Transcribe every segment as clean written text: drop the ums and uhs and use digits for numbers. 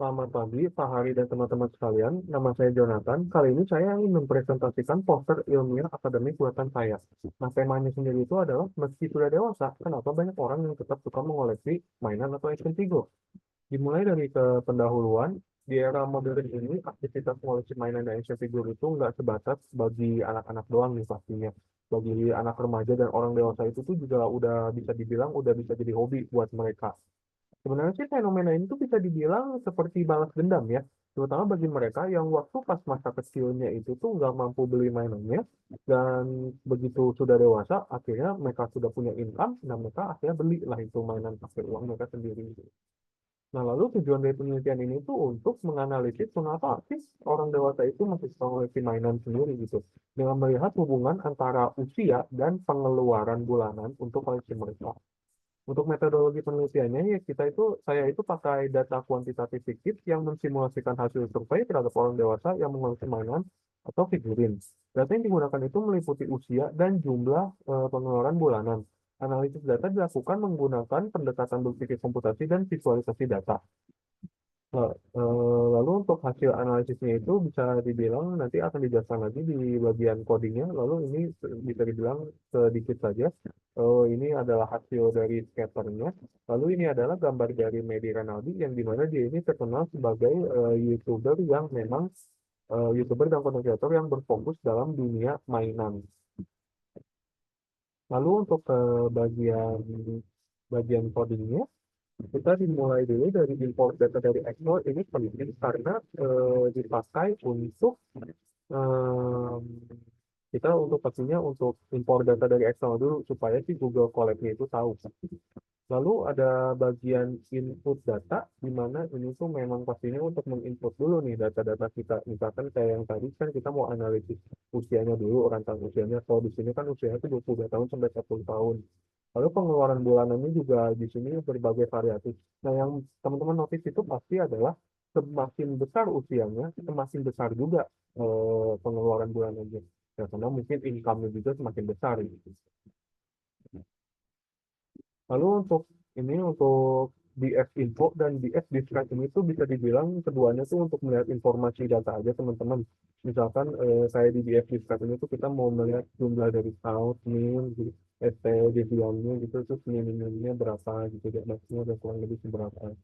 Selamat pagi, Pak Hari dan teman-teman sekalian. Nama saya Jonathan. Kali ini saya ingin mempresentasikan poster ilmiah akademik buatan saya. Nah, temanya sendiri itu adalah meski sudah dewasa, kenapa banyak orang yang tetap suka mengoleksi mainan atau action figure? Dimulai dari kependahuluan, di era modern ini, aktivitas mengoleksi mainan dan action figure itu nggak sebatas bagi anak-anak doang nih pastinya. Bagi anak remaja dan orang dewasa itu tuh juga udah bisa dibilang udah bisa jadi hobi buat mereka. Sebenarnya sih fenomena ini tuh bisa dibilang seperti balas dendam ya, terutama bagi mereka yang waktu pas masa kecilnya itu tuh nggak mampu beli mainannya, dan begitu sudah dewasa, akhirnya mereka sudah punya income, dan mereka akhirnya beli lah itu mainan pakai uang mereka sendiri. Nah, lalu tujuan dari penelitian ini tuh untuk menganalisis mengapa sih orang dewasa itu masih suka mengoleksi mainan sendiri gitu, dengan melihat hubungan antara usia dan pengeluaran bulanan untuk koleksi mereka. Untuk metodologi penelitiannya ya saya itu pakai data kuantitatif fiktif yang mensimulasikan hasil survei terhadap orang dewasa yang mengoleksi mainan atau figurin. Data yang digunakan itu meliputi usia dan jumlah pengeluaran bulanan. Analisis data dilakukan menggunakan pendekatan berpikir komputasi dan visualisasi data. Lalu untuk hasil analisisnya itu bisa dibilang nanti akan dijelaskan lagi di bagian codingnya. Lalu ini bisa dibilang sedikit saja. Ini adalah hasil dari scatternya. Lalu ini adalah gambar dari Medi Renaldi yang dimana dia ini terkenal sebagai YouTuber yang memang YouTuber dan content creator yang berfokus dalam dunia mainan. Lalu untuk bagian bagian codingnya, kita dimulai dulu dari import data dari Excel. Ini penting karena dipakai untuk em, kita untuk pastinya untuk import data dari Excel dulu supaya si Google Colab-nya itu tahu. Lalu ada bagian input data di mana ini tuh memang pastinya untuk menginput dulu nih data-data kita. Misalkan kayak yang tadi kan kita mau analisis usianya dulu, rentang usianya. Kalau di sini kan usianya itu 22 tahun sampai 40 tahun. Lalu pengeluaran bulanannya juga di sini berbagai variatif. Nah, yang teman-teman notice itu pasti adalah semakin besar usianya, semakin besar juga pengeluaran bulanannya. Ya, karena mungkin income-nya juga semakin besar gitu. Lalu untuk BF Info dan BF Describe ini tuh bisa dibilang keduanya tuh untuk melihat informasi data aja teman-teman. Misalkan saya di BF Describe ini tuh kita mau melihat jumlah dari count, min, ST, deviannya gitu, terus minimumnya berapa gitu, dan maksudnya dan kurang lebih seberapa.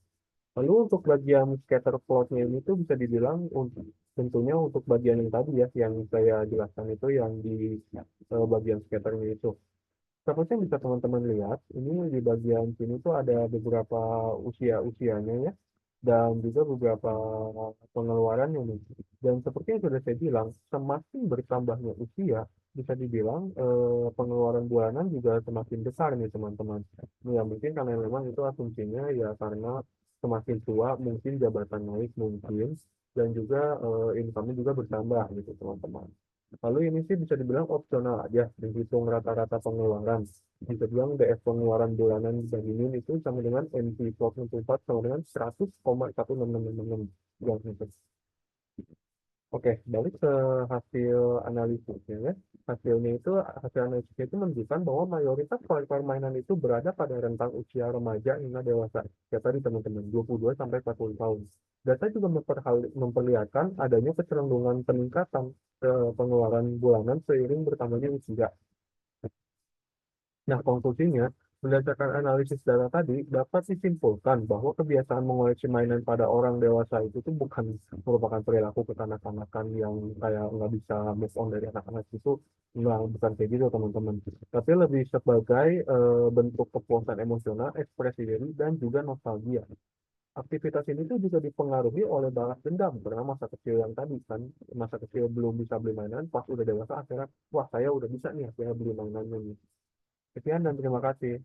Lalu untuk bagian scatter plotnya ini tuh bisa dibilang untuk tentunya untuk bagian yang tadi ya, yang saya jelaskan itu yang di bagian scatternya itu. Seperti yang bisa teman-teman lihat, ini di bagian sini tuh ada beberapa usia-usianya ya, dan juga beberapa pengeluarannya nih. Dan seperti yang sudah saya bilang, semakin bertambahnya usia, bisa dibilang pengeluaran bulanan juga semakin besar nih teman-teman. Ya mungkin karena memang itu asumsinya ya karena semakin tua mungkin jabatan naik mungkin, dan juga income-nya juga bertambah gitu teman-teman. Lalu ini sih bisa dibilang opsional aja, dihitung rata-rata pengeluaran. Bisa bilang DF pengeluaran bulanan Bank itu sama dengan NP plot 64 sama dengan 100,1666. Gitu. Oke, balik ke hasil analisisnya ya. Hasil analisisnya itu menunjukkan bahwa mayoritas kolektor mainan itu berada pada rentang usia remaja hingga dewasa. Ya tadi teman-teman, 22 sampai 40 tahun. Data juga memperlihatkan adanya kecenderungan peningkatan pengeluaran bulanan seiring bertambahnya usia. Nah, konklusinya, berdasarkan analisis data tadi, dapat disimpulkan bahwa kebiasaan mengoleksi mainan pada orang dewasa itu tuh bukan merupakan perilaku kekanak-kanakan yang kayak nggak bisa move on dari anak-anak itu, nggak, bukan kayak gitu teman-teman. Tapi lebih sebagai bentuk kepuasan emosional, ekspresi diri, dan juga nostalgia. Aktivitas ini tuh juga dipengaruhi oleh balas dendam karena masa kecil yang tadi kan, masa kecil belum bisa beli mainan, pas udah dewasa akhirnya, wah saya udah bisa nih akhirnya beli mainannya nih. Sekian dan terima kasih.